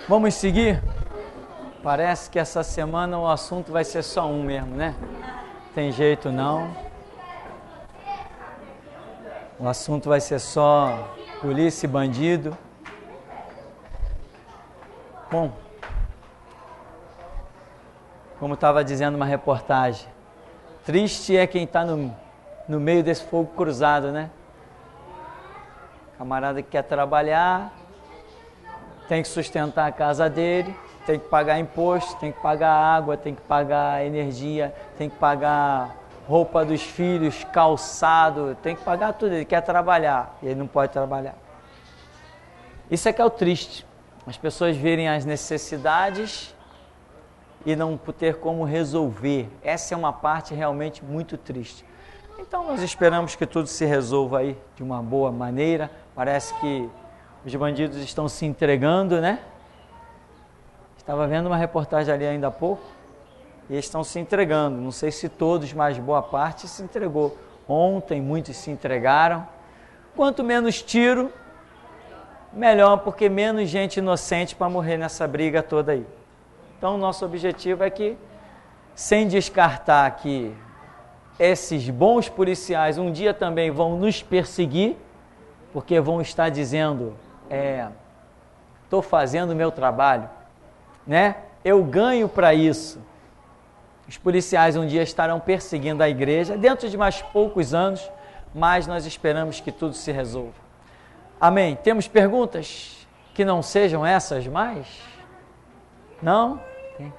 Vamos seguir? Parece que essa semana o assunto vai ser só um mesmo, né? Tem jeito não. O assunto vai ser só polícia e bandido. Bom, como estava dizendo uma reportagem, triste é quem está no meio desse fogo cruzado, né? Camarada que quer trabalhar, tem que sustentar a casa dele, tem que pagar imposto, tem que pagar água, tem que pagar energia, tem que pagar roupa dos filhos, calçado, tem que pagar tudo. Ele quer trabalhar e ele não pode trabalhar. Isso é que é o triste. As pessoas verem as necessidades e não ter como resolver. Essa é uma parte realmente muito triste. Então nós esperamos que tudo se resolva aí de uma boa maneira. Parece que os bandidos estão se entregando, né? Estava vendo uma reportagem ali ainda há pouco, e eles estão se entregando. Não sei se todos, mas boa parte se entregou. Ontem muitos se entregaram. Quanto menos tiro, melhor, porque menos gente inocente para morrer nessa briga toda aí. Então, nosso objetivo é que, sem descartar que esses bons policiais um dia também vão nos perseguir, porque vão estar dizendo, estou fazendo o meu trabalho, né? Eu ganho para isso. Os policiais um dia estarão perseguindo a igreja, dentro de mais poucos anos, mas nós esperamos que tudo se resolva. Amém? Temos perguntas que não sejam essas mais? Não? Tem.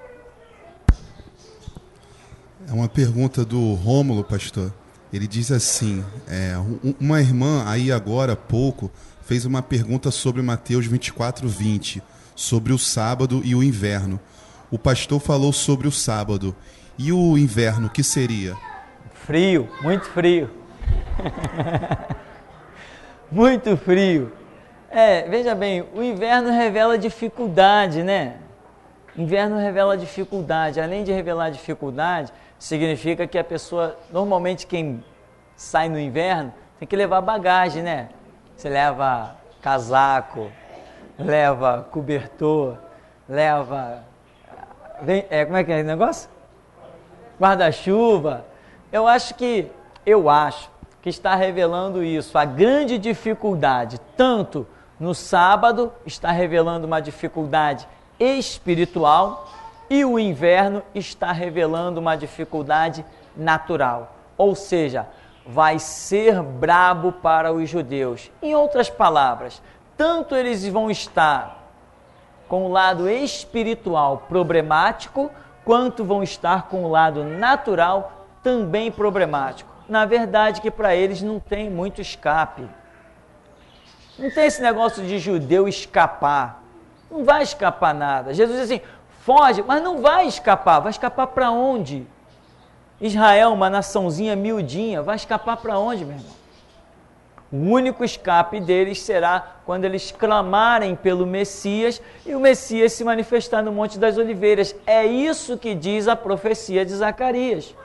É uma pergunta do Rômulo, pastor. Ele diz assim, uma irmã aí agora há pouco fez uma pergunta sobre Mateus 24:20, sobre o sábado e o inverno. O pastor falou sobre o sábado. E o inverno, o que seria? Frio, muito frio. Muito frio. Veja bem, o inverno revela dificuldade, né? Inverno revela dificuldade. Além de revelar dificuldade, significa que a pessoa, normalmente quem sai no inverno, tem que levar bagagem, né? Você leva casaco, leva cobertor, leva... como é que é o negócio? Guarda-chuva. Eu acho que está revelando isso. A grande dificuldade, tanto no sábado, está revelando uma dificuldade espiritual, e o inverno está revelando uma dificuldade natural. Ou seja, vai ser brabo para os judeus. Em outras palavras, tanto eles vão estar com o lado espiritual problemático, quanto vão estar com o lado natural também problemático. Na verdade, que para eles não tem muito escape. Não tem esse negócio de judeu escapar. Não vai escapar nada. Jesus diz assim, foge, mas não vai escapar. Vai escapar para onde? Israel, uma naçãozinha miudinha, vai escapar para onde, meu irmão? O único escape deles será quando eles clamarem pelo Messias e o Messias se manifestar no Monte das Oliveiras. É isso que diz a profecia de Zacarias.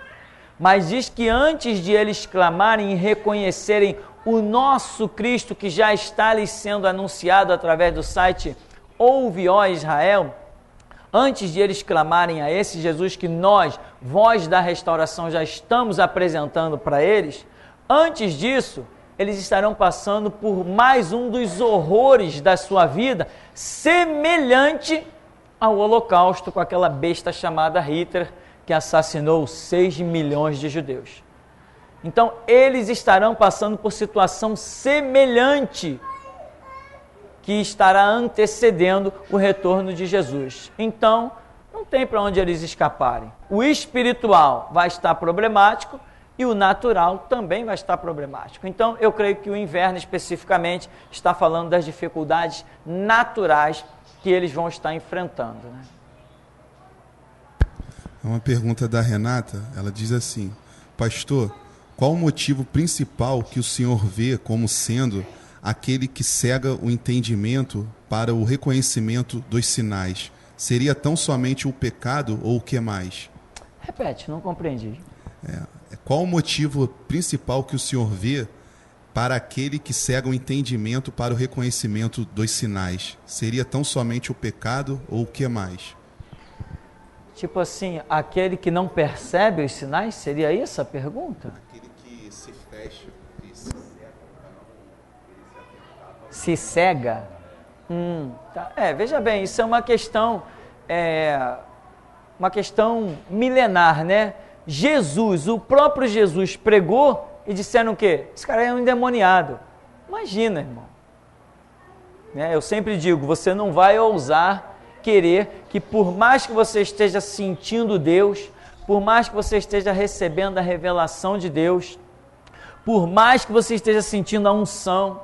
Mas diz que antes de eles clamarem e reconhecerem o nosso Cristo, que já está lhes sendo anunciado através do site Ouve, ó Israel, antes de eles clamarem a esse Jesus que nós, voz da restauração, já estamos apresentando para eles, antes disso, eles estarão passando por mais um dos horrores da sua vida, semelhante ao Holocausto com aquela besta chamada Hitler, que assassinou 6 milhões de judeus. Então, eles estarão passando por situação semelhante que estará antecedendo o retorno de Jesus. Então, não tem para onde eles escaparem. O espiritual vai estar problemático e o natural também vai estar problemático. Então, eu creio que o inverno especificamente está falando das dificuldades naturais que eles vão estar enfrentando, né? É uma pergunta da Renata, ela diz assim, pastor, qual o motivo principal que o senhor vê como sendo aquele que cega o entendimento para o reconhecimento dos sinais? Seria tão somente o pecado ou o que mais? Repete, não compreendi. Qual o motivo principal que o senhor vê para aquele que cega o entendimento para o reconhecimento dos sinais. Seria tão somente o pecado ou o que mais? Tipo assim, aquele que não percebe os sinais? Seria isso a pergunta? Aquele que se fecha e se cega. Se cega? Tá. Veja bem, isso é uma questão milenar, né? Jesus, o próprio Jesus pregou e disseram o quê? Esse cara é um endemoniado. Imagina, irmão. Eu sempre digo, você não vai ousar querer que por mais que você esteja sentindo Deus, por mais que você esteja recebendo a revelação de Deus, por mais que você esteja sentindo a unção,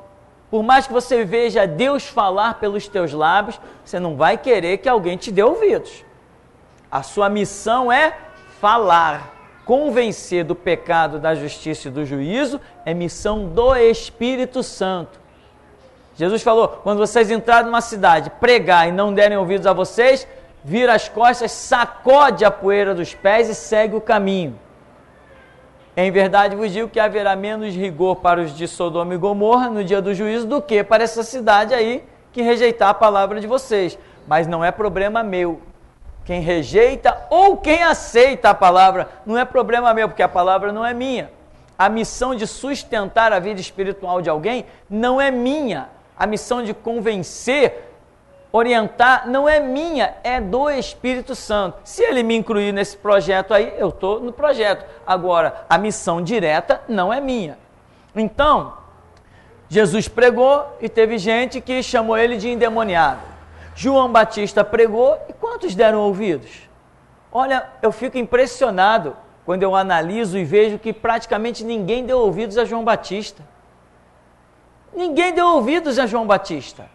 por mais que você veja Deus falar pelos teus lábios, você não vai querer que alguém te dê ouvidos. A sua missão é falar. Convencer do pecado, da justiça e do juízo é missão do Espírito Santo. Jesus falou, quando vocês entrarem numa cidade, pregar e não derem ouvidos a vocês, vira as costas, sacode a poeira dos pés e segue o caminho. Em verdade vos digo que haverá menos rigor para os de Sodoma e Gomorra no dia do juízo do que para essa cidade aí que rejeitar a palavra de vocês. Mas não é problema meu. Quem rejeita ou quem aceita a palavra não é problema meu, porque a palavra não é minha. A missão de sustentar a vida espiritual de alguém não é minha. A missão de convencer, orientar, não é minha, é do Espírito Santo. Se ele me incluir nesse projeto aí, eu estou no projeto. Agora, a missão direta não é minha. Então, Jesus pregou e teve gente que chamou ele de endemoniado. João Batista pregou e quantos deram ouvidos? Olha, eu fico impressionado quando eu analiso e vejo que praticamente ninguém deu ouvidos a João Batista. Ninguém deu ouvidos a João Batista.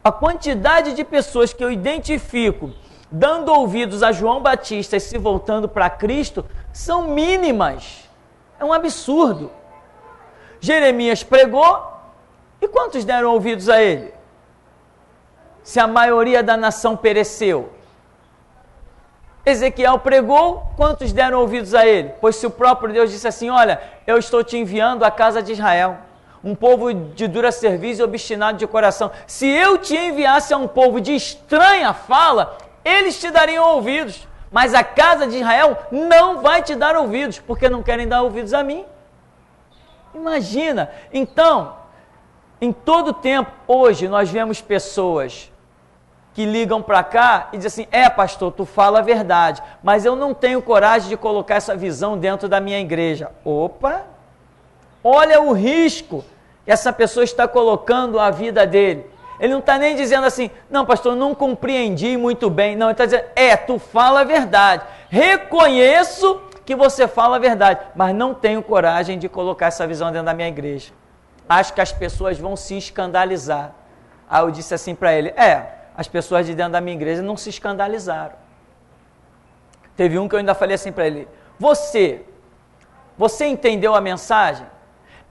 A quantidade de pessoas que eu identifico dando ouvidos a João Batista e se voltando para Cristo são mínimas. É um absurdo. Jeremias pregou e quantos deram ouvidos a ele? Se a maioria da nação pereceu. Ezequiel pregou, quantos deram ouvidos a ele? Pois se o próprio Deus disse assim, olha, eu estou te enviando à casa de Israel, um povo de dura serviço e obstinado de coração. Se eu te enviasse a um povo de estranha fala, eles te dariam ouvidos. Mas a casa de Israel não vai te dar ouvidos, porque não querem dar ouvidos a mim. Imagina. Então, em todo tempo, hoje, nós vemos pessoas que ligam para cá e dizem assim, pastor, tu fala a verdade, mas eu não tenho coragem de colocar essa visão dentro da minha igreja. Opa! Olha o risco que essa pessoa está colocando a vida dele. Ele não está nem dizendo assim, não pastor, não compreendi muito bem. Não, ele está dizendo, tu fala a verdade. Reconheço que você fala a verdade, mas não tenho coragem de colocar essa visão dentro da minha igreja. Acho que as pessoas vão se escandalizar. Aí eu disse assim para ele, as pessoas de dentro da minha igreja não se escandalizaram. Teve um que eu ainda falei assim para ele, você entendeu a mensagem?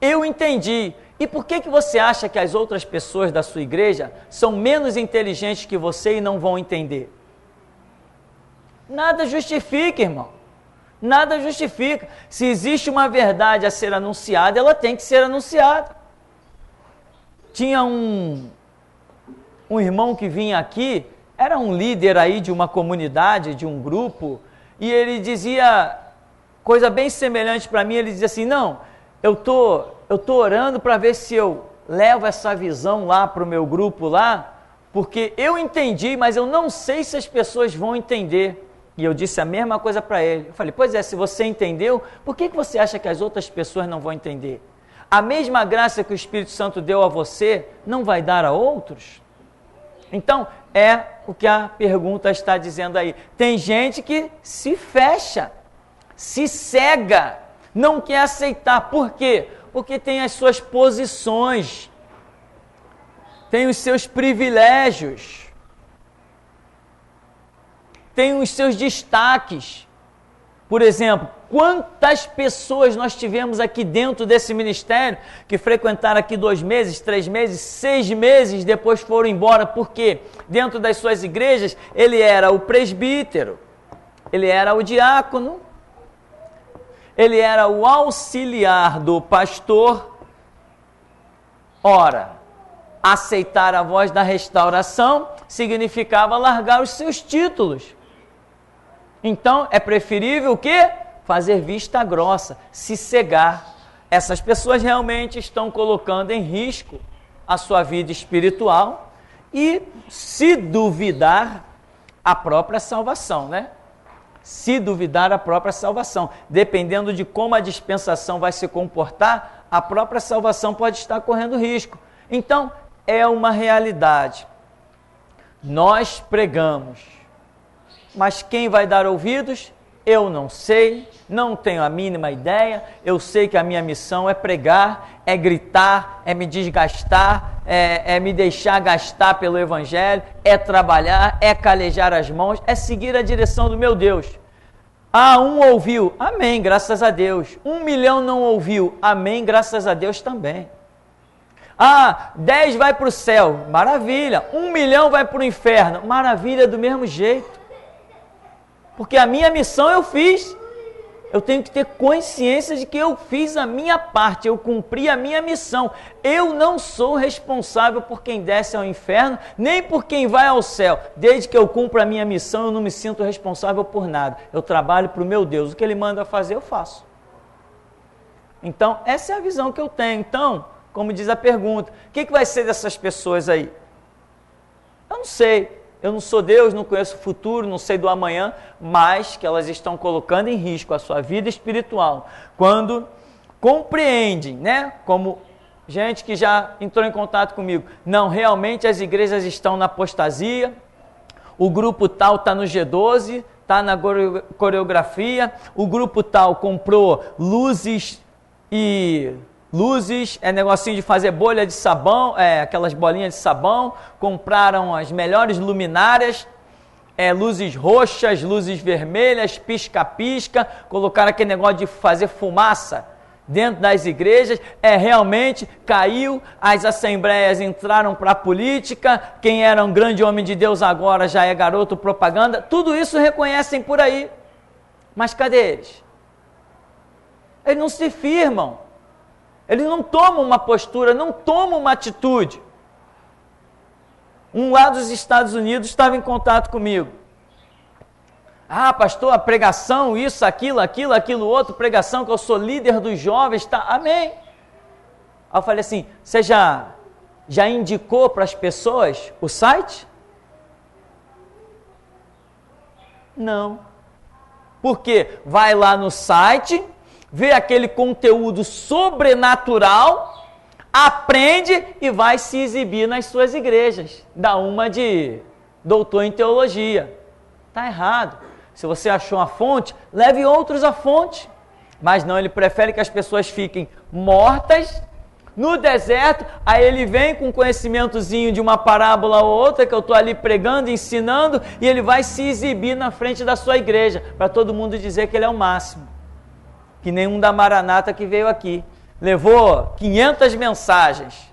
Eu entendi. E por que você acha que as outras pessoas da sua igreja são menos inteligentes que você e não vão entender? Nada justifica, irmão. Nada justifica. Se existe uma verdade a ser anunciada, ela tem que ser anunciada. Tinha um irmão que vinha aqui, era um líder aí de uma comunidade, de um grupo, e ele dizia coisa bem semelhante para mim, ele dizia assim, não, eu tô orando para ver se eu levo essa visão lá para o meu grupo lá, porque eu entendi, mas eu não sei se as pessoas vão entender. E eu disse a mesma coisa para ele. Eu falei, pois se você entendeu, por que você acha que as outras pessoas não vão entender? A mesma graça que o Espírito Santo deu a você, não vai dar a outros? Então, é o que a pergunta está dizendo aí. Tem gente que se fecha, se cega, não quer aceitar. Por quê? Porque tem as suas posições, tem os seus privilégios, tem os seus destaques. Por exemplo, quantas pessoas nós tivemos aqui dentro desse ministério que frequentaram aqui 2 meses, 3 meses, 6 meses, depois foram embora, porque dentro das suas igrejas ele era o presbítero, ele era o diácono, ele era o auxiliar do pastor, Ora, aceitar a voz da restauração significava largar os seus títulos. Então, é preferível o quê? Fazer vista grossa, se cegar. Essas pessoas realmente estão colocando em risco a sua vida espiritual e, se duvidar, a própria salvação, né? Se duvidar, a própria salvação. Dependendo de como a dispensação vai se comportar, a própria salvação pode estar correndo risco. Então, é uma realidade. Nós pregamos, mas quem vai dar ouvidos? Eu não sei, não tenho a mínima ideia. Eu sei que a minha missão é pregar, é gritar, é me desgastar, é me deixar gastar pelo Evangelho, é trabalhar, é calejar as mãos, é seguir a direção do meu Deus. Ah, um ouviu, amém, graças a Deus. 1 milhão não ouviu, amém, graças a Deus também. Ah, 10 vai para o céu, maravilha. 1 milhão vai para o inferno, maravilha do mesmo jeito. Porque a minha missão eu fiz. Eu tenho que ter consciência de que eu fiz a minha parte, eu cumpri a minha missão. Eu não sou responsável por quem desce ao inferno, nem por quem vai ao céu. Desde que eu cumpra a minha missão, eu não me sinto responsável por nada. Eu trabalho para o meu Deus. O que Ele manda fazer, eu faço. Então, essa é a visão que eu tenho. Então, como diz a pergunta, o que vai ser dessas pessoas aí? Eu não sei. Eu não sou Deus, não conheço o futuro, não sei do amanhã, mas que elas estão colocando em risco a sua vida espiritual. Quando compreendem, né? Como gente que já entrou em contato comigo. Não, realmente as igrejas estão na apostasia, o grupo tal está no G12, está na coreografia, o grupo tal comprou luzes, é negocinho de fazer bolha de sabão, aquelas bolinhas de sabão, compraram as melhores luminárias, luzes roxas, luzes vermelhas, pisca-pisca, colocaram aquele negócio de fazer fumaça dentro das igrejas, realmente caiu, as assembleias entraram para a política, quem era um grande homem de Deus agora já é garoto propaganda, tudo isso reconhecem por aí, mas cadê eles? Eles não se firmam. Eles não tomam uma postura, não tomam uma atitude. Um lá dos Estados Unidos estava em contato comigo. Ah, pastor, a pregação, isso, aquilo outro, pregação que eu sou líder dos jovens, tá? Amém. Aí eu falei assim, você já indicou para as pessoas o site? Não. Por quê? Vai lá no site, vê aquele conteúdo sobrenatural, aprende e vai se exibir nas suas igrejas. Dá uma de doutor em teologia. Está errado. Se você achou uma fonte, leve outros à fonte. Mas não, ele prefere que as pessoas fiquem mortas no deserto, aí ele vem com um conhecimentozinho de uma parábola ou outra, que eu estou ali pregando, ensinando, e ele vai se exibir na frente da sua igreja, para todo mundo dizer que ele é o máximo. Que nenhum da Maranata que veio aqui. Levou 500 mensagens.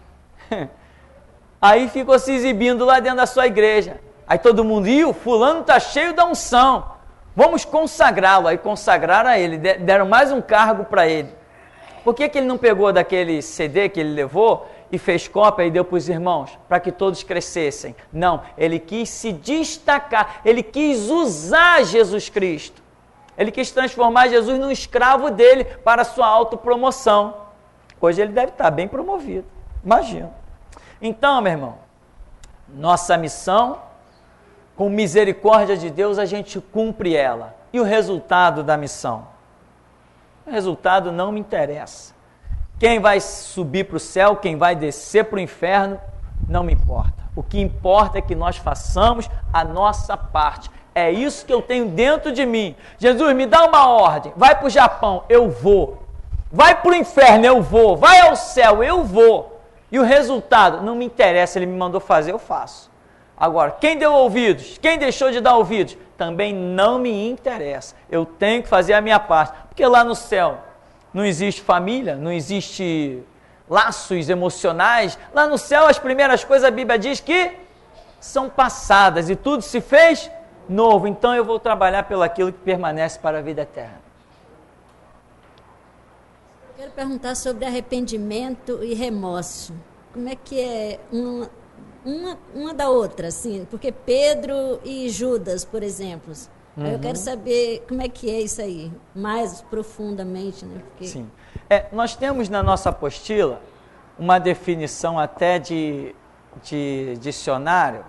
Aí ficou se exibindo lá dentro da sua igreja. Aí todo mundo, o fulano está cheio da unção. Vamos consagrá-lo. Aí consagraram a ele, deram mais um cargo para ele. Por que ele não pegou daquele CD que ele levou e fez cópia e deu para os irmãos? Para que todos crescessem. Não, ele quis se destacar. Ele quis usar Jesus Cristo. Ele quis transformar Jesus num escravo dele para a sua autopromoção. Hoje ele deve estar bem promovido. Imagina. Então, meu irmão, nossa missão, com misericórdia de Deus, a gente cumpre ela. E o resultado da missão? O resultado não me interessa. Quem vai subir para o céu, quem vai descer para o inferno, não me importa. O que importa é que nós façamos a nossa parte. É isso que eu tenho dentro de mim. Jesus, me dá uma ordem. Vai para o Japão, eu vou. Vai para o inferno, eu vou. Vai ao céu, eu vou. E o resultado, não me interessa, ele me mandou fazer, eu faço. Agora, quem deu ouvidos, quem deixou de dar ouvidos, também não me interessa. Eu tenho que fazer a minha parte. Porque lá no céu não existe família, não existe laços emocionais. Lá no céu as primeiras coisas a Bíblia diz que são passadas e tudo se fez novo. Então eu vou trabalhar pelo aquilo que permanece para a vida eterna. Quero perguntar sobre arrependimento e remorso. como é que é uma da outra, assim, porque Pedro e Judas, por exemplo. Aí eu quero saber como é que é isso aí, mais profundamente, né? Porque... Sim. Nós temos na nossa apostila uma definição até de dicionário,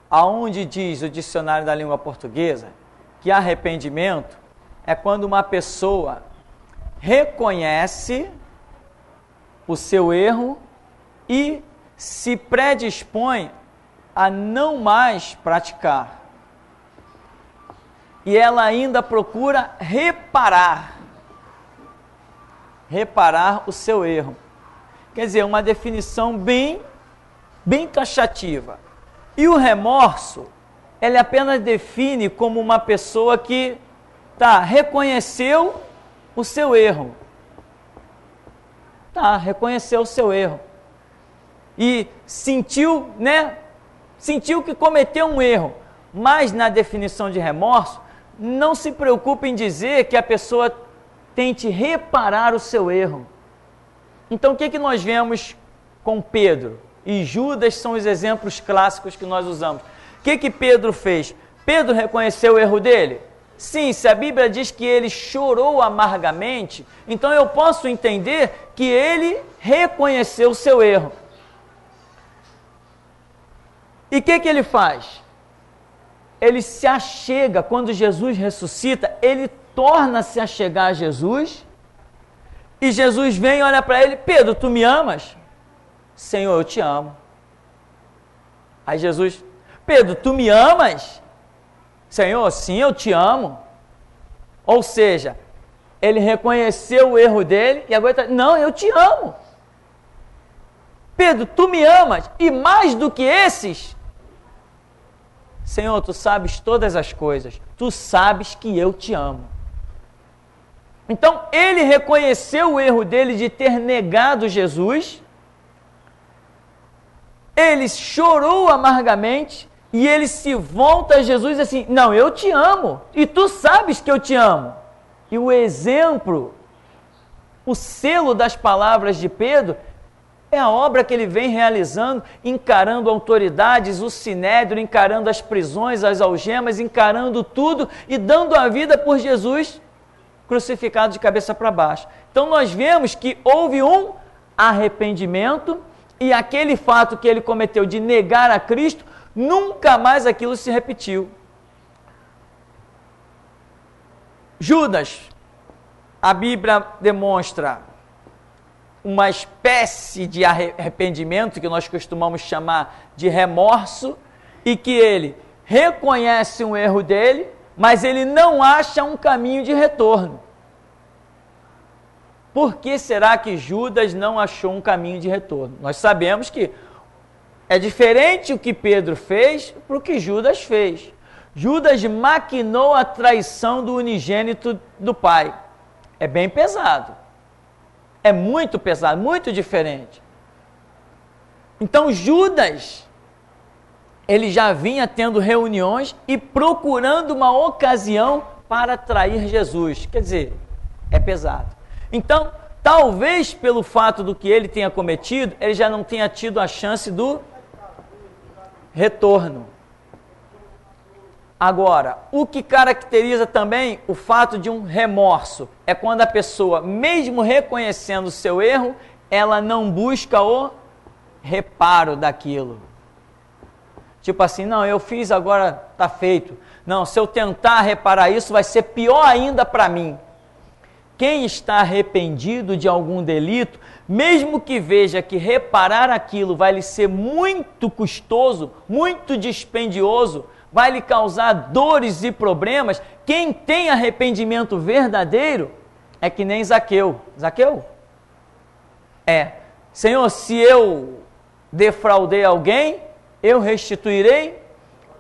aonde diz o dicionário da língua portuguesa que arrependimento é quando uma pessoa reconhece o seu erro e se predispõe a não mais praticar. E ela ainda procura reparar o seu erro. Quer dizer, uma definição bem taxativa. E o remorso, ele apenas define como uma pessoa que reconheceu o seu erro. Reconheceu o seu erro. E sentiu que cometeu um erro. Mas na definição de remorso, não se preocupe em dizer que a pessoa tente reparar o seu erro. Então, o que nós vemos com Pedro? E Judas são os exemplos clássicos que nós usamos. O que Pedro fez? Pedro reconheceu o erro dele? Sim, se a Bíblia diz que ele chorou amargamente, então eu posso entender que ele reconheceu o seu erro. E o que ele faz? Ele se achega, quando Jesus ressuscita, ele torna-se a chegar a Jesus, e Jesus vem e olha para ele: Pedro, tu me amas? Senhor, eu te amo. Aí Jesus: Pedro, tu me amas? Senhor, sim, eu te amo. Ou seja, ele reconheceu o erro dele e agora está: não, eu te amo. Pedro, tu me amas? E mais do que esses? Senhor, tu sabes todas as coisas, tu sabes que eu te amo. Então, ele reconheceu o erro dele de ter negado Jesus, ele chorou amargamente e ele se volta a Jesus assim: não, eu te amo e tu sabes que eu te amo. E o exemplo, o selo das palavras de Pedro, é a obra que ele vem realizando, encarando autoridades, o sinédrio, encarando as prisões, as algemas, encarando tudo e dando a vida por Jesus crucificado de cabeça para baixo. Então nós vemos que houve um arrependimento e aquele fato que ele cometeu de negar a Cristo, nunca mais aquilo se repetiu. Judas, a Bíblia demonstra uma espécie de arrependimento que nós costumamos chamar de remorso, e que ele reconhece um erro dele, mas ele não acha um caminho de retorno. Por que será que Judas não achou um caminho de retorno? Nós sabemos que é diferente o que Pedro fez para o que Judas fez. Judas maquinou a traição do unigênito do Pai. É bem pesado. É muito pesado, muito diferente. Então Judas, ele já vinha tendo reuniões e procurando uma ocasião para trair Jesus. Quer dizer, é pesado. Então, talvez pelo fato do que ele tenha cometido, ele já não tenha tido a chance do retorno. Agora, o que caracteriza também o fato de um remorso é quando a pessoa, mesmo reconhecendo o seu erro, ela não busca o reparo daquilo. Tipo assim: não, eu fiz, agora está feito. Não, se eu tentar reparar isso, vai ser pior ainda para mim. Quem está arrependido de algum delito, mesmo que veja que reparar aquilo vai lhe ser muito custoso, muito dispendioso, vai lhe causar dores e problemas, quem tem arrependimento verdadeiro é que nem Zaqueu. Zaqueu? Senhor, se eu defraudei alguém, eu restituirei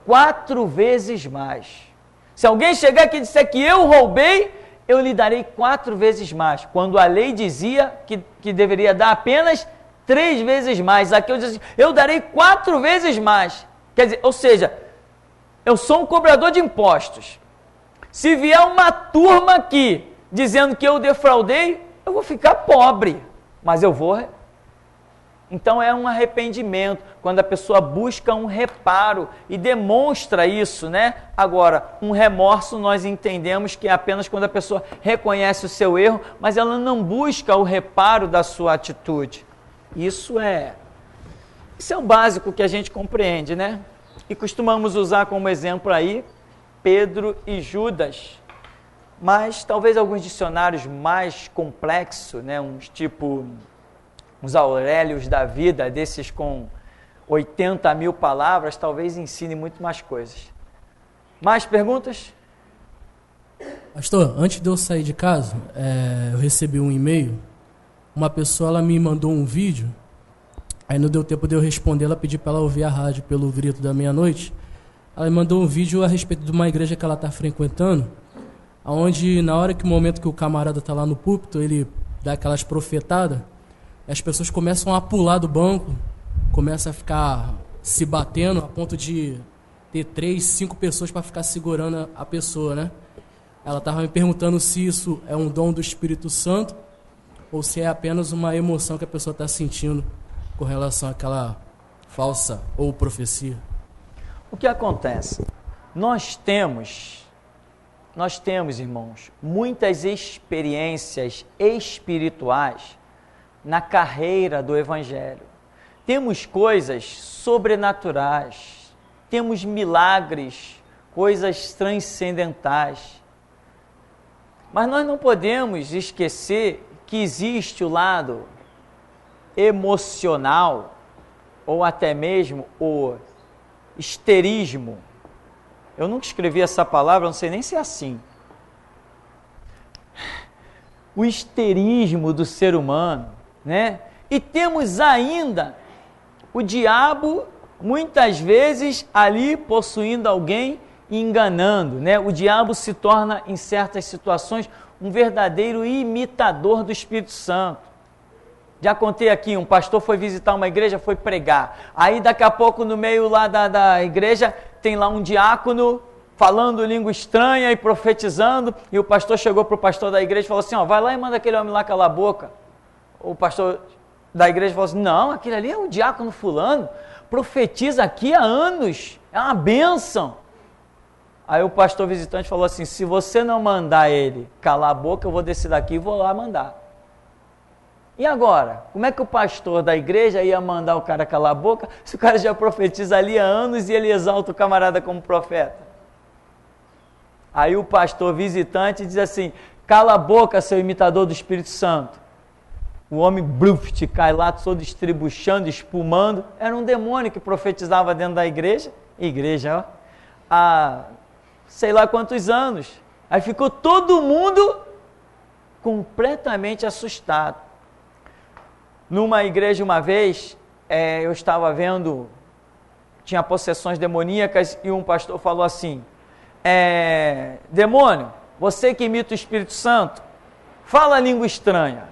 4 vezes mais. Se alguém chegar aqui e disser que eu roubei, eu lhe darei 4 vezes mais. Quando a lei dizia que deveria dar apenas 3 vezes mais. Zaqueu diz assim: eu darei 4 vezes mais. Quer dizer, ou seja, eu sou um cobrador de impostos. Se vier uma turma aqui dizendo que eu defraudei, eu vou ficar pobre, mas eu vou Então é um arrependimento, quando a pessoa busca um reparo e demonstra isso, né? Agora, um remorso nós entendemos que é apenas quando a pessoa reconhece o seu erro, mas ela não busca o reparo da sua atitude. Isso é o básico que a gente compreende, né? E costumamos usar como exemplo aí Pedro e Judas. Mas talvez alguns dicionários mais complexos, né? Uns Aurélios da vida, desses com 80 mil palavras, talvez ensine muito mais coisas. Mais perguntas? Pastor, antes de eu sair de casa, eu recebi um e-mail, uma pessoa ela me mandou um vídeo, aí não deu tempo de eu responder, ela pediu para ela ouvir a rádio pelo grito da meia-noite, ela me mandou um vídeo a respeito de uma igreja que ela está frequentando, onde na hora que o momento que o camarada está lá no púlpito, ele dá aquelas profetadas, as pessoas começam a pular do banco, começam a ficar se batendo a ponto de ter 3, 5 pessoas para ficar segurando a pessoa, né? Ela estava me perguntando se isso é um dom do Espírito Santo ou se é apenas uma emoção que a pessoa está sentindo com relação àquela falsa ou profecia. O que acontece? Nós temos, irmãos, muitas experiências espirituais na carreira do Evangelho. Temos coisas sobrenaturais, temos milagres, coisas transcendentais. Mas nós não podemos esquecer que existe o lado emocional, ou até mesmo o histerismo. Eu nunca escrevi essa palavra, não sei nem se é assim. O histerismo do ser humano, né? E temos ainda o diabo, muitas vezes, ali possuindo alguém e enganando, né? O diabo se torna, em certas situações, um verdadeiro imitador do Espírito Santo. Já contei aqui, um pastor foi visitar uma igreja, foi pregar. Aí daqui a pouco no meio lá da igreja tem lá um diácono falando língua estranha e profetizando. E o pastor chegou para o pastor da igreja e falou assim, ó, vai lá e manda aquele homem lá calar a boca. O pastor da igreja falou assim, não, aquele ali é o diácono fulano, profetiza aqui há anos, é uma bênção. Aí o pastor visitante falou assim, se você não mandar ele calar a boca, eu vou descer daqui e vou lá mandar. E agora? Como é que o pastor da igreja ia mandar o cara calar a boca se o cara já profetiza ali há anos e ele exalta o camarada como profeta? Aí o pastor visitante diz assim, cala a boca, seu imitador do Espírito Santo. O homem bruft cai lá, todo estribuchando, espumando. Era um demônio que profetizava dentro da igreja. Igreja, ó, há sei lá quantos anos. Aí ficou todo mundo completamente assustado. Numa igreja uma vez, eu estava vendo, tinha possessões demoníacas e um pastor falou assim, demônio, você que imita o Espírito Santo, fala a língua estranha.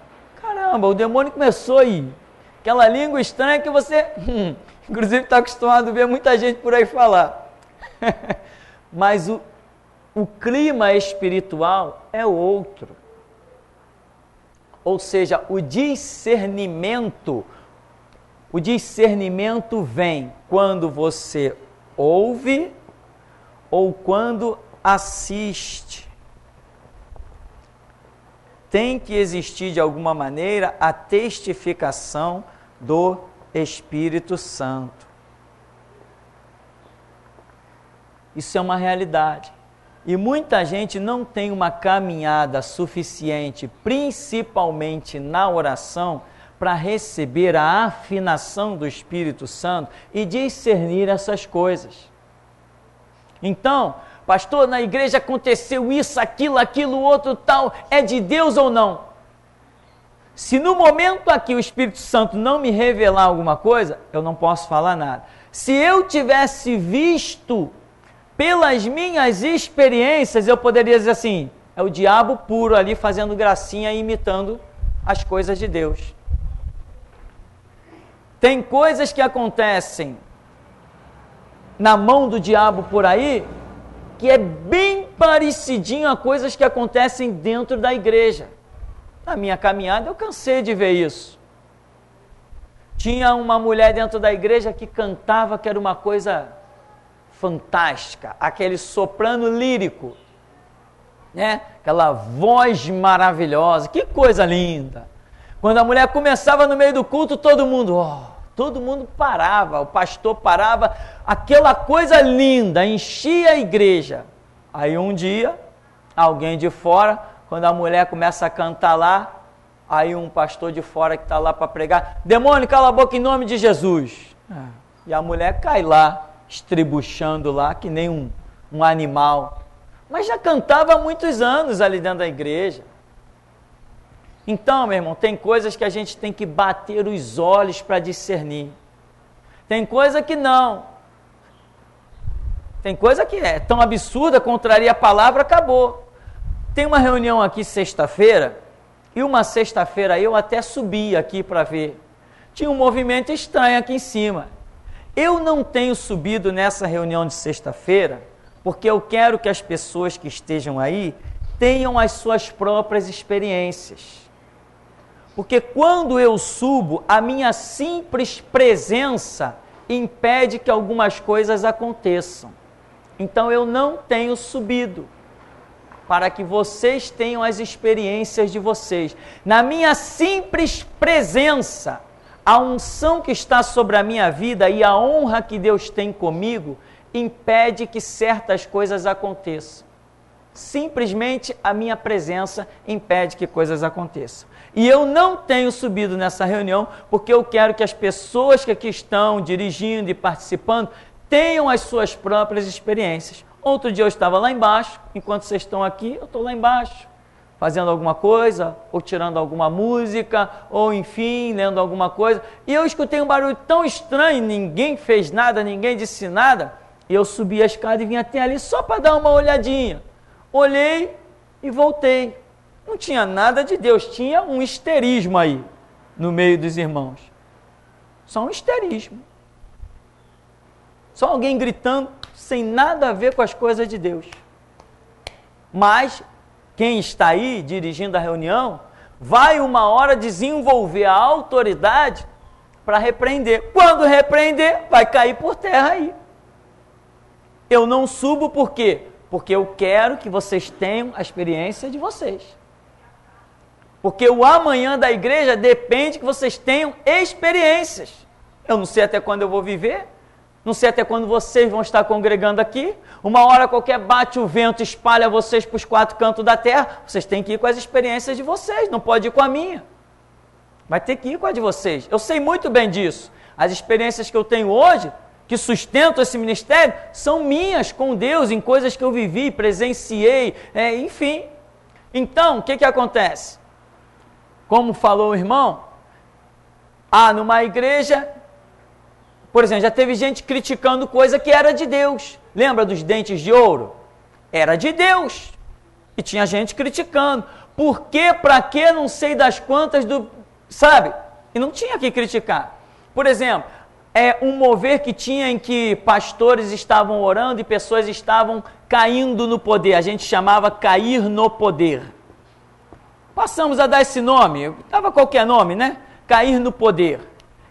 Caramba, o demônio começou aí. Aquela língua estranha que você, inclusive está acostumado a ver muita gente por aí falar. Mas o clima espiritual é outro. Ou seja, o discernimento vem quando você ouve ou quando assiste. Tem que existir de alguma maneira a testificação do Espírito Santo. Isso é uma realidade. E muita gente não tem uma caminhada suficiente, principalmente na oração, para receber a afinação do Espírito Santo e discernir essas coisas. Então, pastor, na igreja aconteceu isso, aquilo, outro tal, é de Deus ou não? Se no momento aqui o Espírito Santo não me revelar alguma coisa, eu não posso falar nada. Se eu tivesse visto pelas minhas experiências, eu poderia dizer assim, é o diabo puro ali fazendo gracinha e imitando as coisas de Deus. Tem coisas que acontecem na mão do diabo por aí, que é bem parecidinho a coisas que acontecem dentro da igreja. Na minha caminhada eu cansei de ver isso. Tinha uma mulher dentro da igreja que cantava, que era uma coisa fantástica, aquele soprano lírico, né? Aquela voz maravilhosa, que coisa linda. Quando a mulher começava no meio do culto, todo mundo parava, o pastor parava, aquela coisa linda, enchia a igreja. Aí um dia, alguém de fora, quando a mulher começa a cantar lá, aí um pastor de fora que está lá para pregar, demônio, cala a boca em nome de Jesus. E a mulher cai lá, estribuchando lá, que nem um animal. Mas já cantava há muitos anos ali dentro da igreja. Então, meu irmão, tem coisas que a gente tem que bater os olhos para discernir. Tem coisa que não. Tem coisa que é tão absurda, contraria a palavra, acabou. Tem uma reunião aqui sexta-feira, e uma sexta-feira eu até subi aqui para ver. Tinha um movimento estranho aqui em cima. Eu não tenho subido nessa reunião de sexta-feira, porque eu quero que as pessoas que estejam aí tenham as suas próprias experiências. Porque quando eu subo, a minha simples presença impede que algumas coisas aconteçam. Então eu não tenho subido, para que vocês tenham as experiências de vocês. Na minha simples presença, a unção que está sobre a minha vida e a honra que Deus tem comigo impede que certas coisas aconteçam. Simplesmente a minha presença impede que coisas aconteçam. E eu não tenho subido nessa reunião porque eu quero que as pessoas que aqui estão dirigindo e participando tenham as suas próprias experiências. Outro dia eu estava lá embaixo, enquanto vocês estão aqui, eu estou lá embaixo, fazendo alguma coisa, ou tirando alguma música, ou enfim, lendo alguma coisa, e eu escutei um barulho tão estranho, ninguém fez nada, ninguém disse nada, e eu subi a escada e vim até ali só para dar uma olhadinha. Olhei e voltei. Não tinha nada de Deus, tinha um histerismo aí, no meio dos irmãos. Só um histerismo. Só alguém gritando, sem nada a ver com as coisas de Deus. Mas quem está aí dirigindo a reunião vai uma hora desenvolver a autoridade para repreender. Quando repreender, vai cair por terra aí. Eu não subo por quê? Porque eu quero que vocês tenham a experiência de vocês. Porque o amanhã da igreja depende que vocês tenham experiências. Eu não sei até quando eu vou viver. Não sei até quando vocês vão estar congregando aqui. Uma hora qualquer bate o vento, espalha vocês para os quatro cantos da terra. Vocês têm que ir com as experiências de vocês, não pode ir com a minha. Vai ter que ir com a de vocês. Eu sei muito bem disso. As experiências que eu tenho hoje, que sustentam esse ministério, são minhas com Deus, em coisas que eu vivi, presenciei, enfim. Então, o que acontece? Como falou o irmão, numa igreja... Por exemplo, já teve gente criticando coisa que era de Deus. Lembra dos dentes de ouro? Era de Deus. E tinha gente criticando. Por quê? Para quê? Não sei das quantas sabe? E não tinha que criticar. Por exemplo, um mover que tinha em que pastores estavam orando e pessoas estavam caindo no poder. A gente chamava cair no poder. Passamos a dar esse nome. Dava qualquer nome, né? Cair no poder.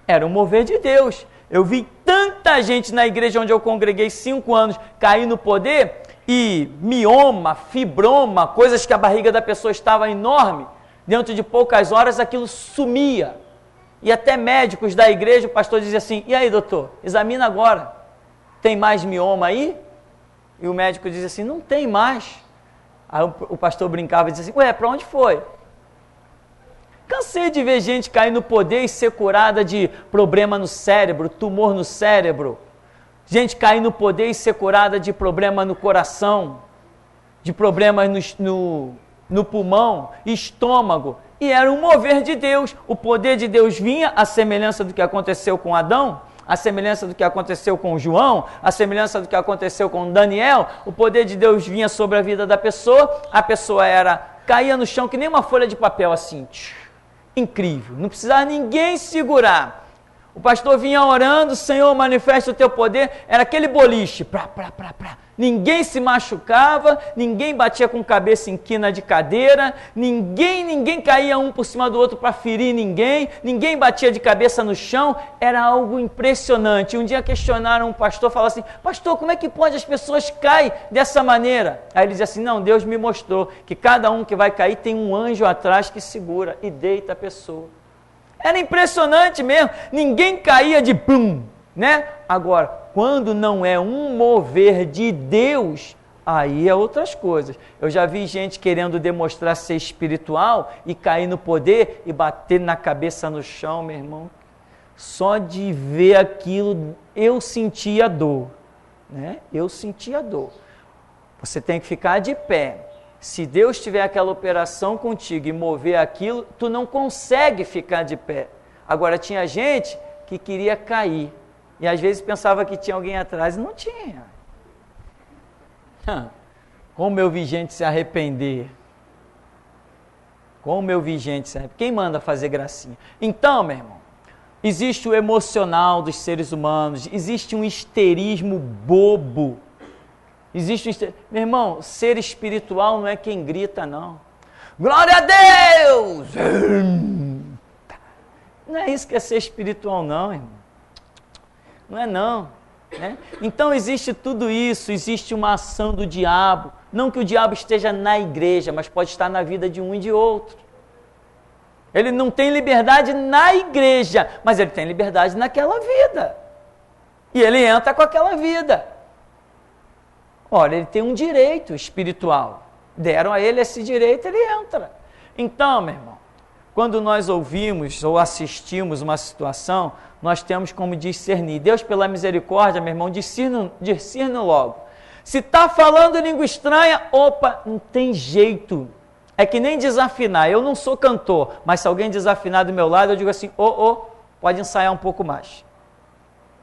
Era um mover de Deus. Eu vi tanta gente na igreja onde eu congreguei 5 anos cair no poder e mioma, fibroma, coisas que a barriga da pessoa estava enorme, dentro de poucas horas aquilo sumia. E até médicos da igreja, o pastor dizia assim, e aí doutor, examina agora, tem mais mioma aí? E o médico dizia assim, não tem mais. Aí o pastor brincava e dizia assim, para onde foi? Cansei de ver gente cair no poder e ser curada de problema no cérebro, tumor no cérebro. Gente cair no poder e ser curada de problema no coração, de problemas no pulmão, estômago. E era um mover de Deus. O poder de Deus vinha, a semelhança do que aconteceu com Adão, a semelhança do que aconteceu com João, a semelhança do que aconteceu com Daniel. O poder de Deus vinha sobre a vida da pessoa, a pessoa caía no chão que nem uma folha de papel assim. Incrível, não precisava ninguém segurar. O pastor vinha orando, Senhor, manifesta o teu poder. Era aquele boliche. Ninguém se machucava, ninguém batia com cabeça em quina de cadeira, ninguém caía um por cima do outro para ferir ninguém batia de cabeça no chão. Era algo impressionante. Um dia questionaram um pastor, falaram assim, pastor, como é que pode as pessoas caem dessa maneira? Aí ele dizia assim, não, Deus me mostrou que cada um que vai cair tem um anjo atrás que segura e deita a pessoa. Era impressionante mesmo, ninguém caía de plum, né? Agora, quando não é um mover de Deus, aí é outras coisas. Eu já vi gente querendo demonstrar ser espiritual e cair no poder e bater na cabeça no chão, meu irmão. Só de ver aquilo, eu sentia dor, né? Eu sentia dor. Você tem que ficar de pé. Se Deus tiver aquela operação contigo e mover aquilo, tu não consegue ficar de pé. Agora, tinha gente que queria cair. E às vezes pensava que tinha alguém atrás e não tinha. Como eu vi gente se arrepender. Como eu vi gente se arrepender. Quem manda fazer gracinha? Então, meu irmão, existe o emocional dos seres humanos, existe um histerismo bobo. Meu irmão, ser espiritual não é quem grita, não. Glória a Deus! Não é isso que é ser espiritual, não, irmão. Não é, não. Né? Então existe tudo isso, existe uma ação do diabo. Não que o diabo esteja na igreja, mas pode estar na vida de um e de outro. Ele não tem liberdade na igreja, mas ele tem liberdade naquela vida. E ele entra com aquela vida. Olha, ele tem um direito espiritual. Deram a ele esse direito, ele entra. Então, meu irmão, quando nós ouvimos ou assistimos uma situação, nós temos como discernir. Deus, pela misericórdia, meu irmão, discerne logo. Se está falando língua estranha, opa, não tem jeito. É que nem desafinar. Eu não sou cantor, mas se alguém desafinar do meu lado, eu digo assim, pode ensaiar um pouco mais.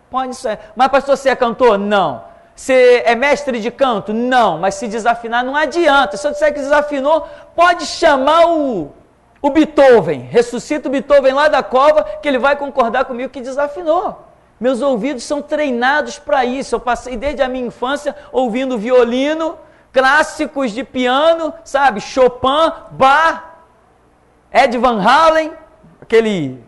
Pode ensaiar. Mas, pastor, você é cantor? Não. Você é mestre de canto? Não, mas se desafinar não adianta. Se eu disser que desafinou, pode chamar o Beethoven, ressuscita o Beethoven lá da cova, que ele vai concordar comigo que desafinou. Meus ouvidos são treinados para isso. Eu passei desde a minha infância ouvindo violino, clássicos de piano, sabe? Chopin, Bach, Ed Van Halen, aquele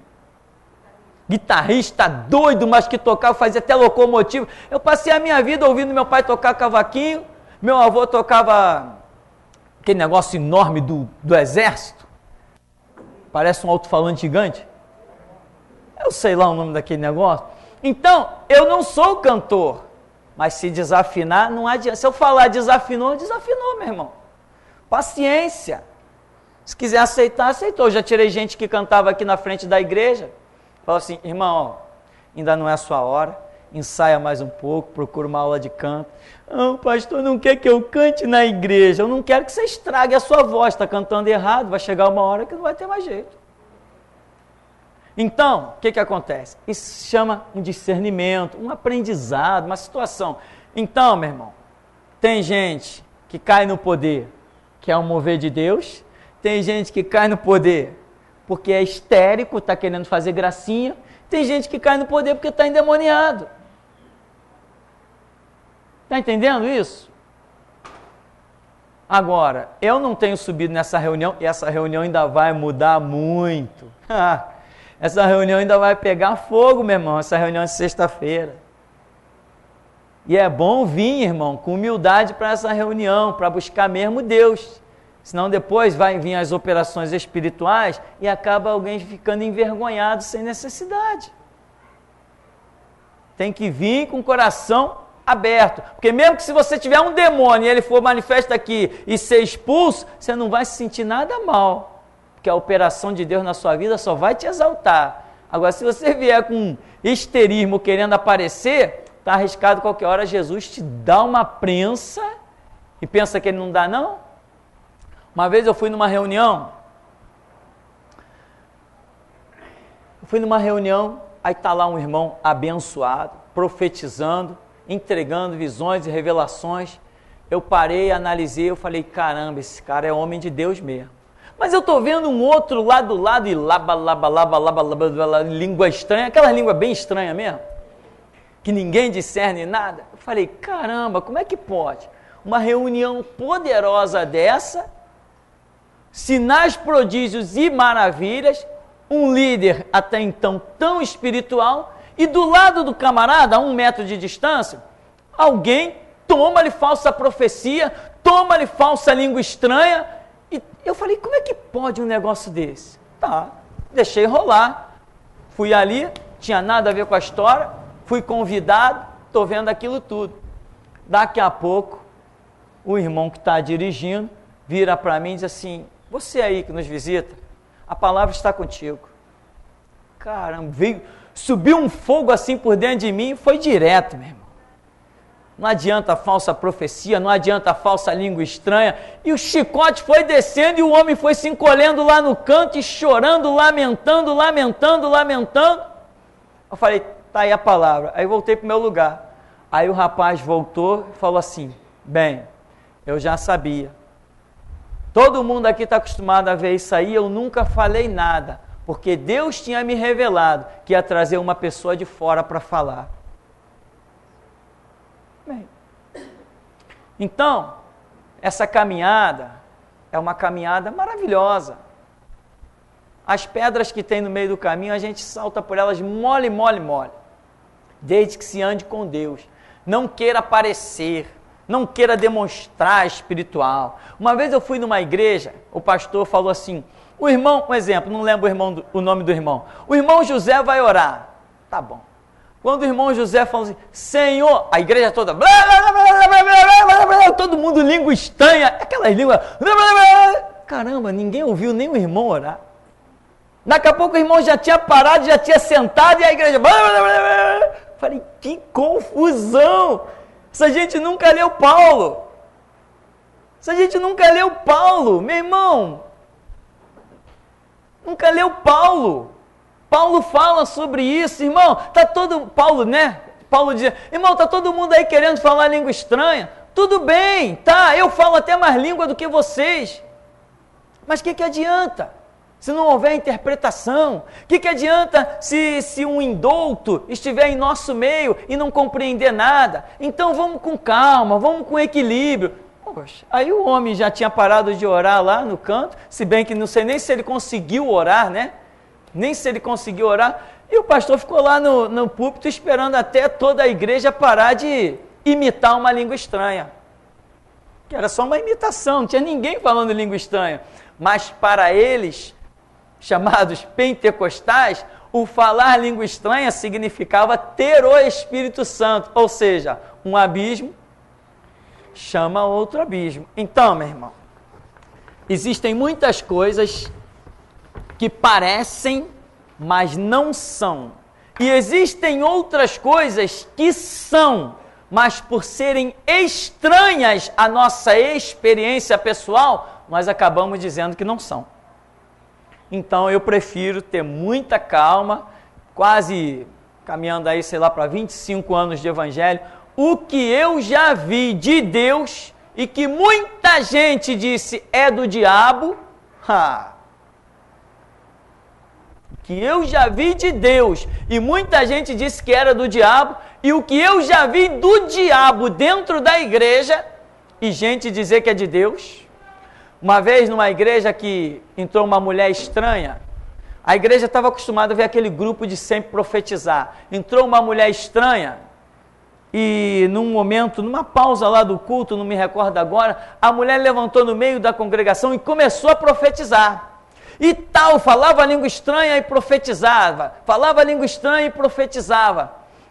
guitarrista doido, mas que tocava, fazia até locomotiva. Eu passei a minha vida ouvindo meu pai tocar cavaquinho, meu avô tocava aquele negócio enorme do exército, parece um alto-falante gigante. Eu sei lá o nome daquele negócio. Então, eu não sou cantor, mas se desafinar, não adianta. Se eu falar desafinou, meu irmão. Paciência. Se quiser aceitar, aceitou. Eu já tirei gente que cantava aqui na frente da igreja. Fala assim, irmão, ainda não é a sua hora, ensaia mais um pouco, procura uma aula de canto. O pastor não quer que eu cante na igreja, eu não quero que você estrague a sua voz, está cantando errado, vai chegar uma hora que não vai ter mais jeito. Então, o que acontece? Isso se chama um discernimento, um aprendizado, uma situação. Então, meu irmão, tem gente que cai no poder, que é um mover de Deus, tem gente que cai no poder porque é histérico, está querendo fazer gracinha. Tem gente que cai no poder porque está endemoniado. Está entendendo isso? Agora, eu não tenho subido nessa reunião, e essa reunião ainda vai mudar muito. Essa reunião ainda vai pegar fogo, meu irmão, essa reunião de sexta-feira. E é bom vir, irmão, com humildade para essa reunião, para buscar mesmo Deus. Senão depois vai vir as operações espirituais e acaba alguém ficando envergonhado sem necessidade. Tem que vir com o coração aberto. Porque mesmo que se você tiver um demônio e ele for manifesto aqui e ser expulso, você não vai se sentir nada mal. Porque a operação de Deus na sua vida só vai te exaltar. Agora, se você vier com histerismo querendo aparecer, está arriscado qualquer hora Jesus te dá uma prensa e pensa que ele não dá não? Uma vez eu fui numa reunião, aí está lá um irmão abençoado, profetizando, entregando visões e revelações. Eu parei, analisei, eu falei, caramba, esse cara é homem de Deus mesmo. Mas eu estou vendo um outro lá do lado e laba, língua estranha, aquela língua bem estranha mesmo, que ninguém discerne nada. Eu falei, caramba, como é que pode? Uma reunião poderosa dessa, sinais, prodígios e maravilhas, um líder até então tão espiritual, e do lado do camarada, a 1 metro de distância, alguém toma-lhe falsa profecia, toma-lhe falsa língua estranha. E eu falei, como é que pode um negócio desse? Tá, deixei rolar. Fui ali, tinha nada a ver com a história, fui convidado, estou vendo aquilo tudo. Daqui a pouco, o irmão que está dirigindo vira para mim e diz assim, você aí que nos visita, a palavra está contigo. Caramba, subiu um fogo assim por dentro de mim e foi direto, meu irmão. Não adianta a falsa profecia, não adianta a falsa língua estranha. E o chicote foi descendo e o homem foi se encolhendo lá no canto e chorando, lamentando. Eu falei, tá aí a palavra. Aí voltei para o meu lugar. Aí o rapaz voltou e falou assim, bem, eu já sabia. Todo mundo aqui está acostumado a ver isso aí, eu nunca falei nada, porque Deus tinha me revelado que ia trazer uma pessoa de fora para falar. Bem, então, essa caminhada é uma caminhada maravilhosa. As pedras que tem no meio do caminho, a gente salta por elas mole, desde que se ande com Deus. Não queira aparecer, não queira demonstrar espiritual. Uma vez eu fui numa igreja, o pastor falou assim, o irmão, um exemplo, não lembro o nome do irmão, o irmão José vai orar. Tá bom. Quando o irmão José falou assim, Senhor, a igreja toda, todo mundo língua estranha, aquelas línguas, caramba, ninguém ouviu nem o irmão orar. Daqui a pouco o irmão já tinha parado, já tinha sentado e a igreja, falei, que confusão, essa gente nunca leu Paulo, meu irmão, nunca leu Paulo. Paulo fala sobre isso, irmão, Paulo dizia, irmão, tá todo mundo aí querendo falar língua estranha, tudo bem, tá, eu falo até mais língua do que vocês, mas o que adianta, se não houver interpretação? O que adianta se um indouto estiver em nosso meio e não compreender nada? Então vamos com calma, vamos com equilíbrio. Poxa, aí o homem já tinha parado de orar lá no canto, se bem que não sei nem se ele conseguiu orar, né? Nem se ele conseguiu orar, e o pastor ficou lá no púlpito esperando até toda a igreja parar de imitar uma língua estranha. Que era só uma imitação, não tinha ninguém falando língua estranha. Mas para eles, chamados pentecostais, o falar língua estranha significava ter o Espírito Santo, ou seja, um abismo chama outro abismo. Então, meu irmão, existem muitas coisas que parecem, mas não são. E existem outras coisas que são, mas por serem estranhas à nossa experiência pessoal, nós acabamos dizendo que não são. Então eu prefiro ter muita calma, quase caminhando aí, sei lá, para 25 anos de evangelho, o que eu já vi de Deus e que muita gente disse é do diabo, que eu já vi de Deus e muita gente disse que era do diabo, e o que eu já vi do diabo dentro da igreja e gente dizer que é de Deus. Uma vez numa igreja que entrou uma mulher estranha, a igreja estava acostumada a ver aquele grupo de sempre profetizar, entrou uma mulher estranha e num momento, numa pausa lá do culto, não me recordo agora, a mulher levantou no meio da congregação e começou a profetizar. E tal, falava a língua estranha e profetizava,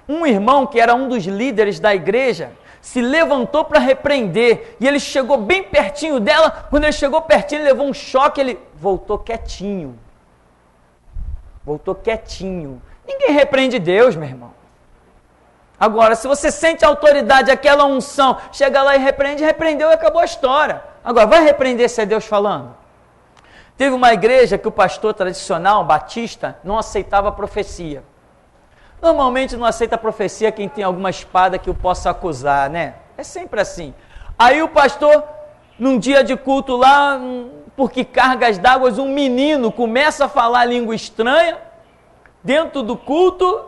Um irmão que era um dos líderes da igreja se levantou para repreender, e ele chegou bem pertinho dela. Quando ele chegou pertinho, ele levou um choque, ele voltou quietinho. Ninguém repreende Deus, meu irmão. Agora, se você sente a autoridade, aquela unção, chega lá e repreendeu e acabou a história. Agora, vai repreender se é Deus falando? Teve uma igreja que o pastor tradicional, batista, não aceitava profecia. Normalmente não aceita profecia quem tem alguma espada que o possa acusar, né? É sempre assim. Aí o pastor num dia de culto lá, porque cargas d'água, um menino começa a falar língua estranha dentro do culto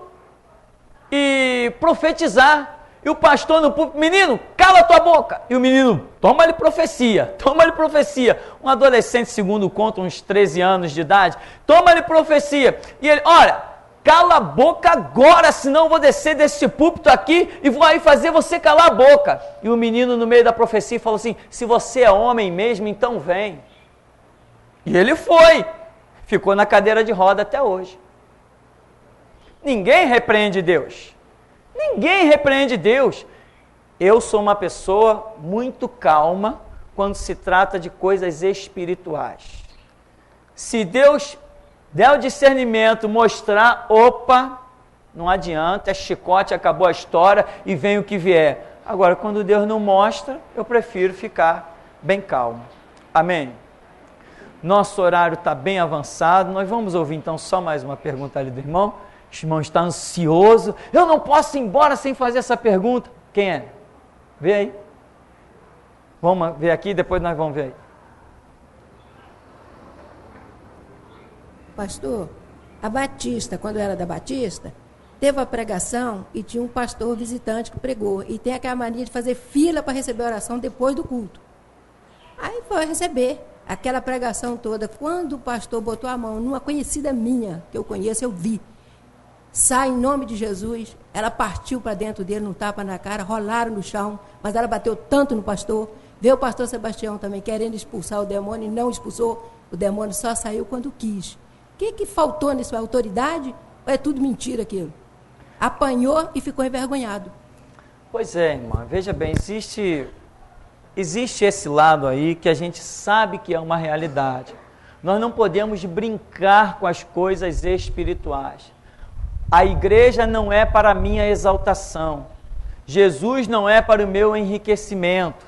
e profetizar. E o pastor no púlpito, menino, cala tua boca. E o menino, toma-lhe profecia, toma-lhe profecia. Um adolescente, segundo conta, uns 13 anos de idade, toma-lhe profecia. E ele, olha, cala a boca agora, senão eu vou descer desse púlpito aqui e vou aí fazer você calar a boca. E o menino, no meio da profecia, falou assim, se você é homem mesmo, então vem. E ele foi, ficou na cadeira de roda até hoje. Ninguém repreende Deus. Ninguém repreende Deus. Eu sou uma pessoa muito calma quando se trata de coisas espirituais. Se Deus der o discernimento, mostrar, opa, não adianta, é chicote, acabou a história e vem o que vier. Agora, quando Deus não mostra, eu prefiro ficar bem calmo. Amém? Nosso horário está bem avançado, nós vamos ouvir então só mais uma pergunta ali do irmão. O irmão está ansioso. Eu não posso ir embora sem fazer essa pergunta. Quem é? Vê aí. Vamos ver aqui, depois nós vamos ver aí. Pastor, a Batista, quando era da Batista, teve a pregação e tinha um pastor visitante que pregou. E tem aquela mania de fazer fila para receber a oração depois do culto. Aí foi receber aquela pregação toda. Quando o pastor botou a mão numa conhecida minha, que eu conheço, eu vi. Sai em nome de Jesus, ela partiu para dentro dele, um tapa na cara, rolaram no chão, mas ela bateu tanto no pastor. Veio o pastor Sebastião também querendo expulsar o demônio e não expulsou. O demônio só saiu quando quis. O que faltou nisso? Autoridade? Ou é tudo mentira aquilo? Apanhou e ficou envergonhado. Pois é, irmã, veja bem, existe esse lado aí que a gente sabe que é uma realidade. Nós não podemos brincar com as coisas espirituais. A igreja não é para a minha exaltação. Jesus não é para o meu enriquecimento.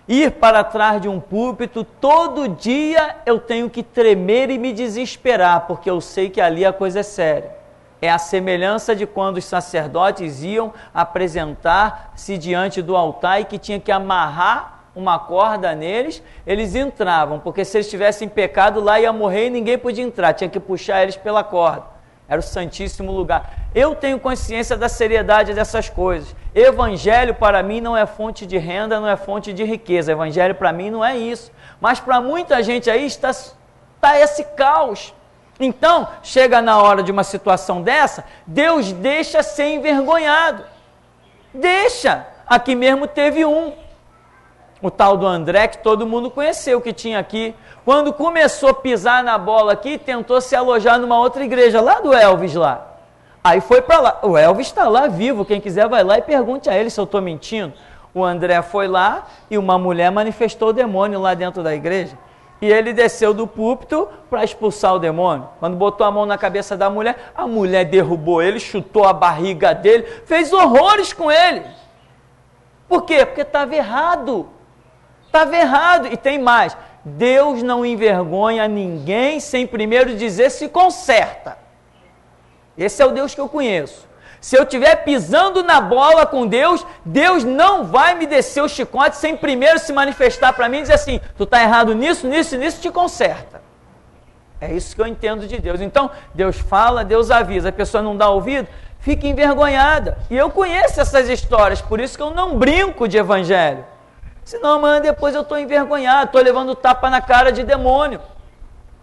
Ir para trás de um púlpito, todo dia eu tenho que tremer e me desesperar, porque eu sei que ali a coisa é séria. É a semelhança de quando os sacerdotes iam apresentar-se diante do altar e que tinha que amarrar uma corda neles, eles entravam, porque se eles tivessem pecado lá ia morrer e ninguém podia entrar, tinha que puxar eles pela corda. Era o santíssimo lugar. Eu tenho consciência da seriedade dessas coisas. Evangelho para mim não é fonte de renda, não é fonte de riqueza. Evangelho para mim não é isso. Mas para muita gente aí está esse caos. Então, chega na hora de uma situação dessa, Deus deixa ser envergonhado. Deixa. Aqui mesmo teve o tal do André, que todo mundo conheceu, que tinha aqui. Quando começou a pisar na bola aqui, tentou se alojar numa outra igreja, lá do Elvis lá. Aí foi para lá. O Elvis está lá vivo, quem quiser vai lá e pergunte a ele se eu estou mentindo. O André foi lá e uma mulher manifestou o demônio lá dentro da igreja. E ele desceu do púlpito para expulsar o demônio. Quando botou a mão na cabeça da mulher, a mulher derrubou ele, chutou a barriga dele, fez horrores com ele. Por quê? Porque estava errado. Estava errado. E tem mais. Deus não envergonha ninguém sem primeiro dizer se conserta. Esse é o Deus que eu conheço. Se eu estiver pisando na bola com Deus, Deus não vai me descer o chicote sem primeiro se manifestar para mim e dizer assim, tu está errado nisso, nisso e nisso, te conserta. É isso que eu entendo de Deus. Então, Deus fala, Deus avisa. A pessoa não dá ouvido, fica envergonhada. E eu conheço essas histórias, por isso que eu não brinco de evangelho. Senão, amanhã depois eu estou envergonhado, estou levando tapa na cara de demônio.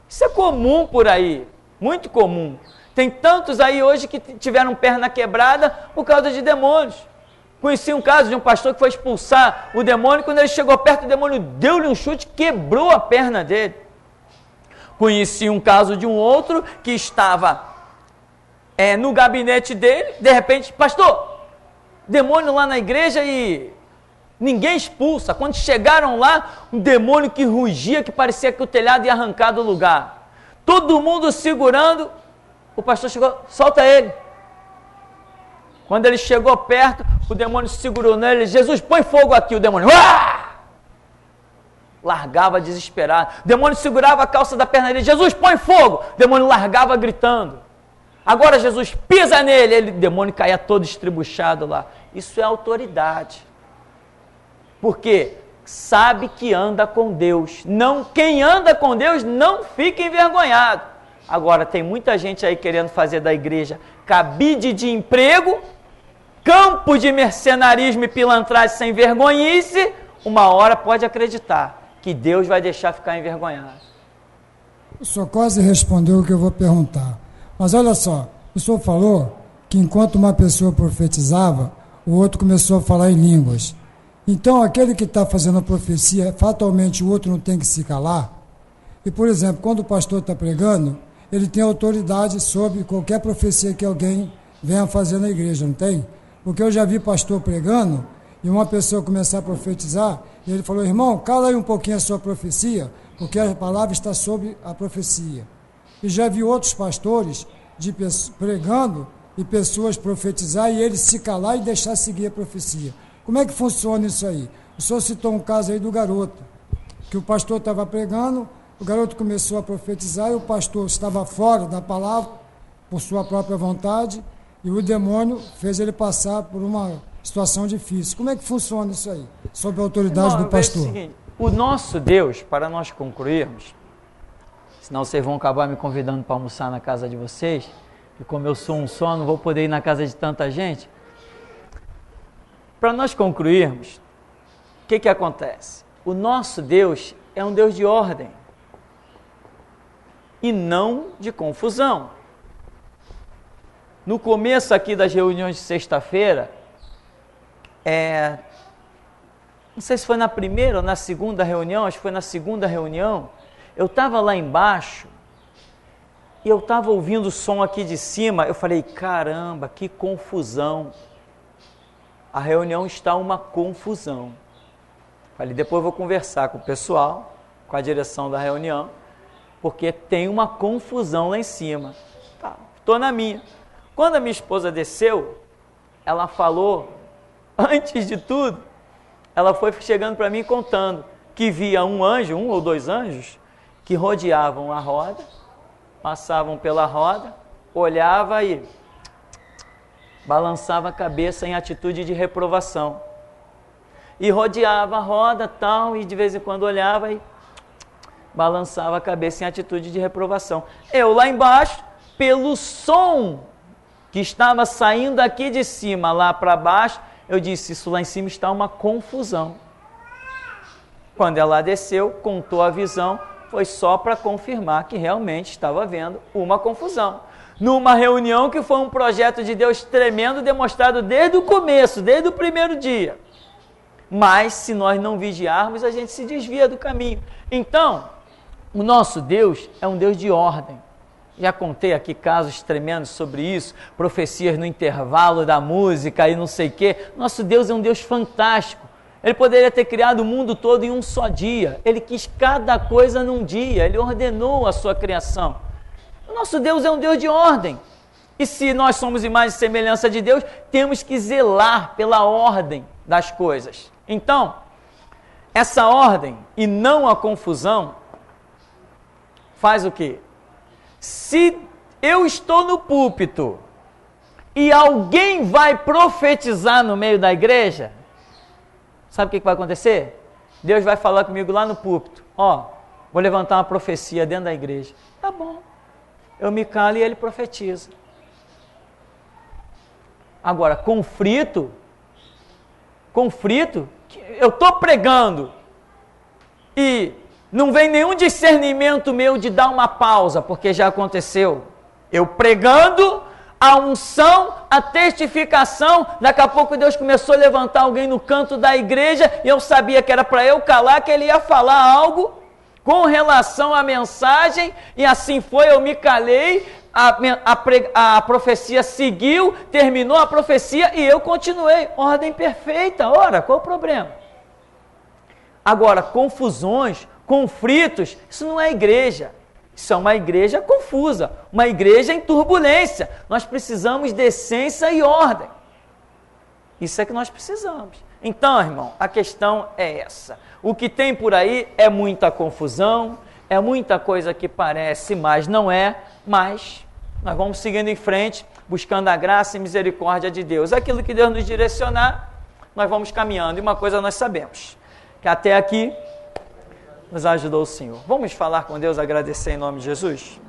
Isso é comum por aí, muito comum. Tem tantos aí hoje que tiveram perna quebrada por causa de demônios. Conheci um caso de um pastor que foi expulsar o demônio, quando ele chegou perto, o demônio deu-lhe um chute, quebrou a perna dele. Conheci um caso de um outro que estava no gabinete dele, de repente, pastor, demônio lá na igreja e ninguém expulsa. Quando chegaram lá, um demônio que rugia, que parecia que o telhado ia arrancar do lugar. Todo mundo segurando, o pastor chegou, solta ele. Quando ele chegou perto, o demônio segurou nele, Jesus, põe fogo aqui, o demônio, largava desesperado. O demônio segurava a calça da perna dele, Jesus, põe fogo, o demônio largava gritando. Agora Jesus pisa nele, o demônio caía todo estribuchado lá. Isso é autoridade. Porque sabe que anda com Deus. Não, quem anda com Deus não fica envergonhado. Agora, tem muita gente aí querendo fazer da igreja cabide de emprego, campo de mercenarismo e pilantragem sem vergonhice. Uma hora pode acreditar que Deus vai deixar ficar envergonhado. O senhor quase respondeu o que eu vou perguntar. Mas olha só, o senhor falou que enquanto uma pessoa profetizava, o outro começou a falar em línguas. Então, aquele que está fazendo a profecia, fatalmente o outro não tem que se calar? E, por exemplo, quando o pastor está pregando, ele tem autoridade sobre qualquer profecia que alguém venha fazer na igreja, não tem? Porque eu já vi pastor pregando e uma pessoa começar a profetizar, e ele falou: irmão, cala aí um pouquinho a sua profecia, porque a palavra está sobre a profecia. E já vi outros pastores pregando e pessoas profetizar e ele se calar e deixar seguir a profecia. Como é que funciona isso aí? O senhor citou um caso aí do garoto, que o pastor estava pregando, o garoto começou a profetizar e o pastor estava fora da palavra por sua própria vontade e o demônio fez ele passar por uma situação difícil. Como é que funciona isso aí, sob a autoridade do pastor? É o seguinte, o nosso Deus, para nós concluirmos, senão vocês vão acabar me convidando para almoçar na casa de vocês, e como eu sou um só, não vou poder ir na casa de tanta gente. Para nós concluirmos, o que acontece? O nosso Deus é um Deus de ordem e não de confusão. No começo aqui das reuniões de sexta-feira, não sei se foi na primeira ou na segunda reunião, acho que foi na segunda reunião, eu estava lá embaixo e eu estava ouvindo o som aqui de cima, eu falei: caramba, que confusão. A reunião está uma confusão. Falei, depois eu vou conversar com o pessoal, com a direção da reunião, porque tem uma confusão lá em cima. Tá, estou na minha. Quando a minha esposa desceu, ela falou, antes de tudo, ela foi chegando para mim contando que via um anjo, um ou dois anjos, que rodeavam a roda, passavam pela roda, olhava e balançava a cabeça em atitude de reprovação. E rodeava a roda tal, e de vez em quando olhava e balançava a cabeça em atitude de reprovação. Eu lá embaixo, pelo som que estava saindo aqui de cima lá para baixo, eu disse: isso lá em cima está uma confusão. Quando ela desceu, contou a visão, foi só para confirmar que realmente estava havendo uma confusão. Numa reunião que foi um projeto de Deus tremendo, demonstrado desde o começo, desde o primeiro dia. Mas, se nós não vigiarmos, a gente se desvia do caminho. Então, o nosso Deus é um Deus de ordem. Já contei aqui casos tremendos sobre isso, profecias no intervalo da música e não sei o quê. Nosso Deus é um Deus fantástico. Ele poderia ter criado o mundo todo em um só dia. Ele quis cada coisa num dia. Ele ordenou a sua criação. O nosso Deus é um Deus de ordem. E se nós somos imagem e semelhança de Deus, temos que zelar pela ordem das coisas. Então, essa ordem e não a confusão faz o quê? Se eu estou no púlpito e alguém vai profetizar no meio da igreja, sabe o que vai acontecer? Deus vai falar comigo lá no púlpito: ó, vou levantar uma profecia dentro da igreja. Tá bom. Eu me calo e ele profetiza. Agora, conflito, eu estou pregando e não vem nenhum discernimento meu de dar uma pausa, porque já aconteceu. Eu pregando, a unção, a testificação, daqui a pouco Deus começou a levantar alguém no canto da igreja e eu sabia que era para eu calar, que ele ia falar algo com relação à mensagem, e assim foi, eu me calei, a profecia seguiu, terminou a profecia e eu continuei. Ordem perfeita. Ora, qual o problema? Agora, confusões, conflitos, isso não é igreja. Isso é uma igreja confusa, uma igreja em turbulência. Nós precisamos de decência e ordem. Isso é que nós precisamos. Então, irmão, a questão é essa. O que tem por aí é muita confusão, é muita coisa que parece, mas não é, mas nós vamos seguindo em frente, buscando a graça e misericórdia de Deus. Aquilo que Deus nos direcionar, nós vamos caminhando. E uma coisa nós sabemos, que que até aqui nos ajudou o Senhor. Vamos falar com Deus, agradecer em nome de Jesus?